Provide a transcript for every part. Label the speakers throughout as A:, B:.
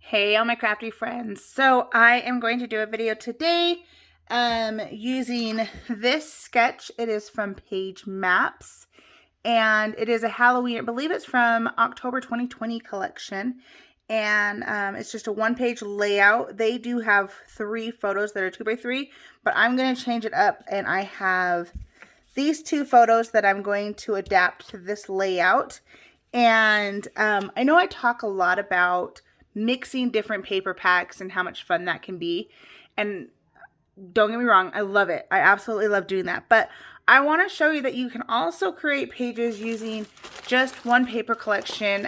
A: Hey, all my crafty friends. So I am going to do a video today using this sketch. It is from Page Maps and it is a Halloween, I believe it's from October 2020 collection. And it's just a one-page layout. They do have 3 photos that are 2x3, but I'm going to change it up, and I have these 2 photos that I'm going to adapt to this layout. And I know I talk a lot about mixing different paper packs and how much fun that can be. And don't get me wrong, I love it. I absolutely love doing that. But I want to show you that you can also create pages using just one paper collection.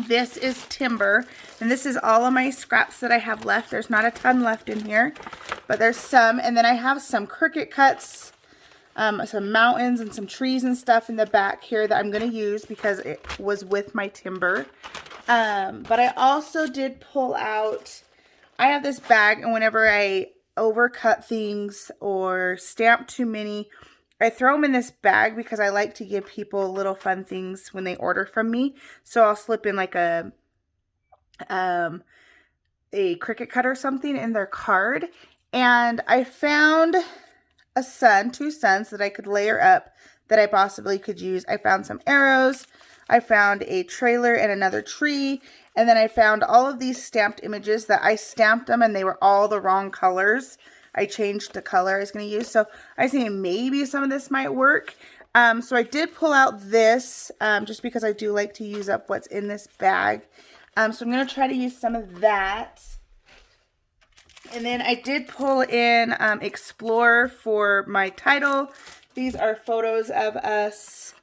A: This is timber, and this is all of my scraps that I have left. There's not a ton left in here, but there's some. And then I have some Cricut cuts, some mountains and some trees and stuff in the back here that I'm going to use because it was with my timber. But I also did pull out, I have this bag, and whenever I overcut things or stamp too many, I throw them in this bag because I like to give people little fun things when they order from me. So I'll slip in like a Cricut cut or something in their card. And I found two suns that I could layer up that I possibly could use. I found some arrows. I found a trailer and another tree. And then I found all of these stamped images that I stamped them and they were all the wrong colors. I changed the color I was going to use. So I was thinking maybe some of this might work. So I did pull out this just because I do like to use up what's in this bag. So I'm going to try to use some of that. And then I did pull in Explore for my title. These are photos of us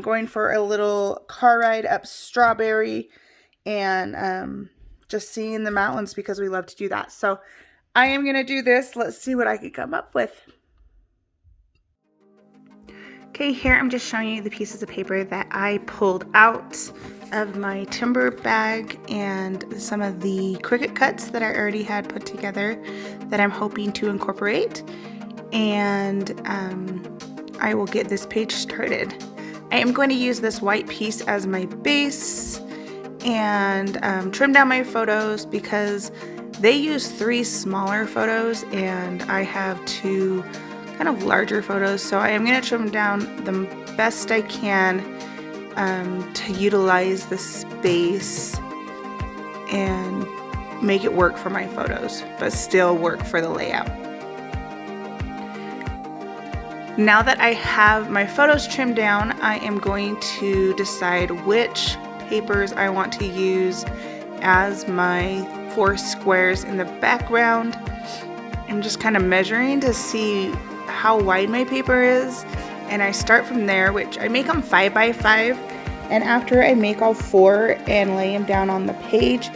A: going for a little car ride up Strawberry and just seeing the mountains because we love to do that. So I am going to do this. Let's see what I can come up with. Okay, here I'm just showing you the pieces of paper that I pulled out of my timber bag and some of the Cricut cuts that I already had put together that I'm hoping to incorporate. And I will get this page started. I am going to use this white piece as my base and trim down my photos because they use 3 smaller photos and I have 2 kind of larger photos. So I am going to trim down the best I can to utilize the space and make it work for my photos, but still work for the layout. Now that I have my photos trimmed down, I am going to decide which papers I want to use as my 4 squares in the background. I'm just kind of measuring to see how wide my paper is, and I start from there, which I make them 5 by 5, and after I make all 4 and lay them down on the page,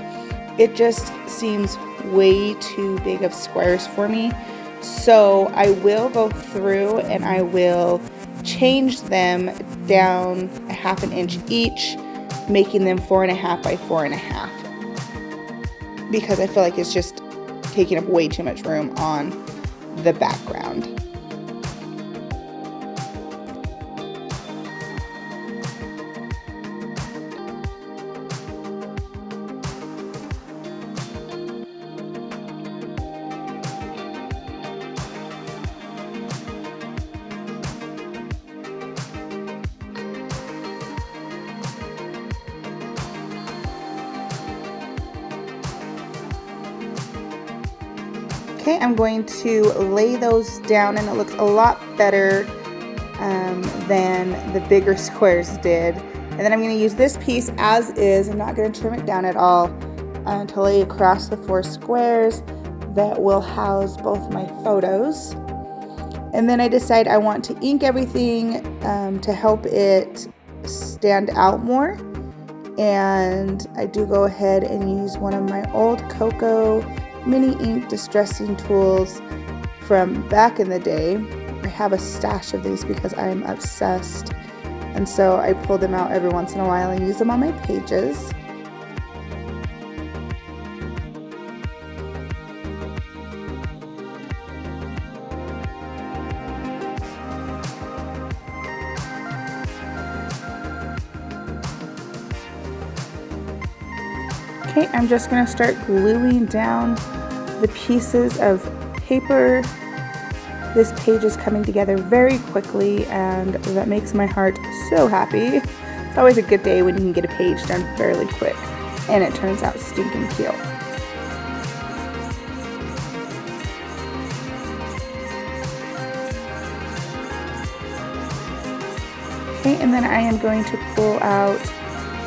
A: it just seems way too big of squares for me. So I will go through and I will change them down a 1/2 inch each, making them 4.5 by 4.5, because I feel like it's just taking up way too much room on the background. Okay, I'm going to lay those down, and it looks a lot better than the bigger squares did. And then I'm going to use this piece as is. I'm not going to trim it down at all to lay across the 4 squares that will house both my photos. And then I decide I want to ink everything to help it stand out more. And I do go ahead and use one of my old Cocoa mini ink distressing tools from back in the day. I have a stash of these because I'm obsessed, and so I pull them out every once in a while and use them on my pages. Okay, I'm just going to start gluing down the pieces of paper. This page is coming together very quickly, and that makes my heart so happy. It's always a good day when you can get a page done fairly quick, and it turns out stinking cute. Okay, and then I am going to pull out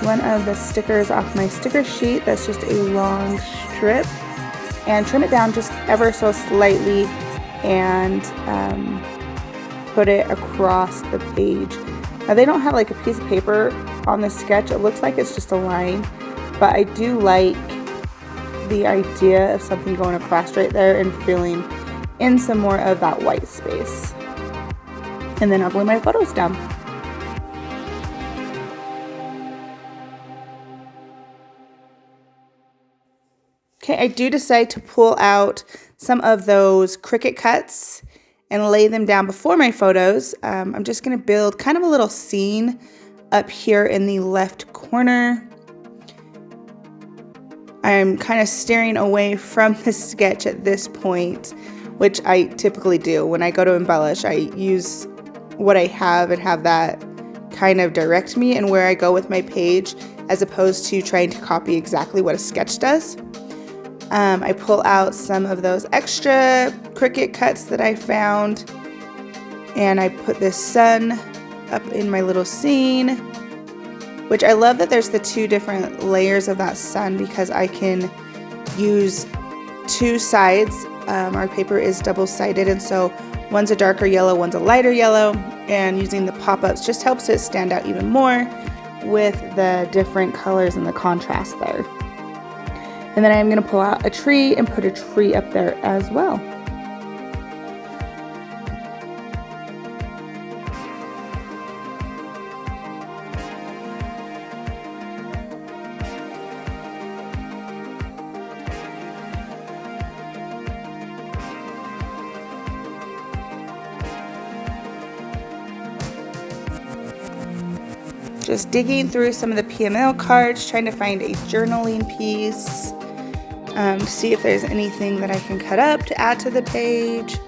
A: one of the stickers off my sticker sheet. That's just a long strip, and trim it down just ever so slightly and put it across the page. Now they don't have like a piece of paper on this sketch. It looks like it's just a line, but I do like the idea of something going across right there and filling in some more of that white space. And then I'll glue my photos down. Okay, I do decide to pull out some of those Cricut cuts and lay them down before my photos. I'm just going to build kind of a little scene up here in the left corner. I'm kind of staring away from the sketch at this point, which I typically do. When I go to embellish, I use what I have and have that kind of direct me and where I go with my page, as opposed to trying to copy exactly what a sketch does. I pull out some of those extra Cricut cuts that I found, and I put this sun up in my little scene, which I love that there's the two different layers of that sun because I can use two sides. Our paper is double-sided, and so one's a darker yellow, one's a lighter yellow, and using the pop-ups just helps it stand out even more with the different colors and the contrast there. And then I'm going to pull out a tree and put a tree up there as well. Just digging through some of the PML cards, trying to find a journaling piece. To see if there's anything that I can cut up to add to the page.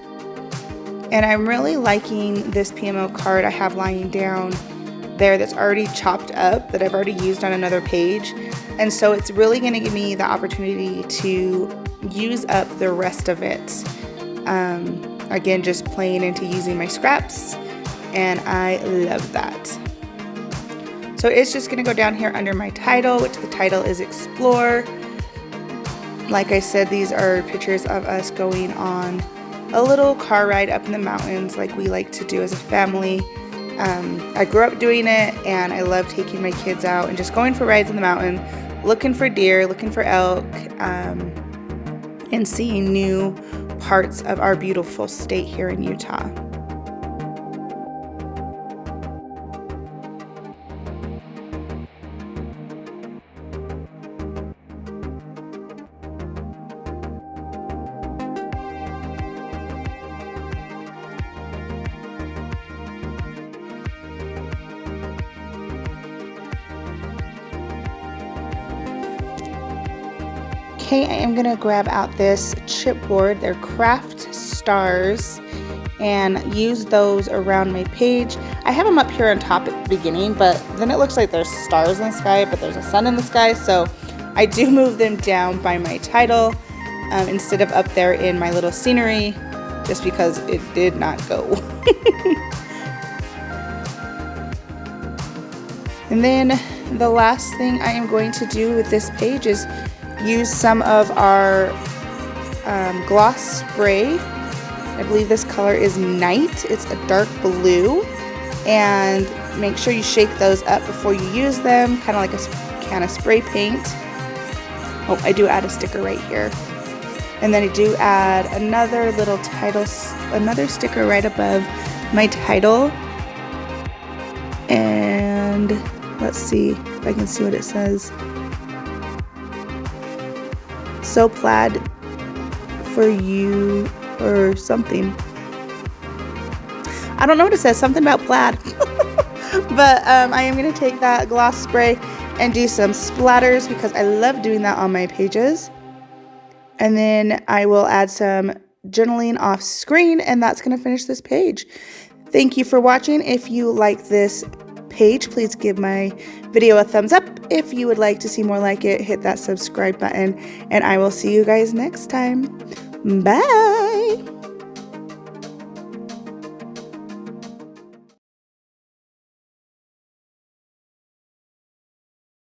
A: And I'm really liking this PMO card I have lying down there that's already chopped up, that I've already used on another page. And so it's really going to give me the opportunity to use up the rest of it. Again, just playing into using my scraps, and I love that. So it's just going to go down here under my title, which the title is Explore. Like I said, these are pictures of us going on a little car ride up in the mountains like we like to do as a family. I grew up doing it, and I love taking my kids out and just going for rides in the mountain, looking for deer, looking for elk, and seeing new parts of our beautiful state here in Utah. Okay, I am going to grab out this chipboard. They're craft stars, and use those around my page. I have them up here on top at the beginning, but then it looks like there's stars in the sky, but there's a sun in the sky, so I do move them down by my title instead of up there in my little scenery, just because it did not go. And then the last thing I am going to do with this page is use some of our gloss spray. I believe this color is Night. It's a dark blue, and make sure you shake those up before you use them, kind of like a can of spray paint. Oh, I do add a sticker right here, and then I do add another little title, another sticker right above my title. And let's see if I can see what it says. So plaid for you, or something. I don't know what it says, something about plaid. But I am going to take that gloss spray and do some splatters because I love doing that on my pages. And then I will add some journaling off screen, and that's going to finish this page. Thank you for watching. If you like this page, please give my video a thumbs up. If you would like to see more like it, hit that subscribe button, and I will see you guys next time. Bye!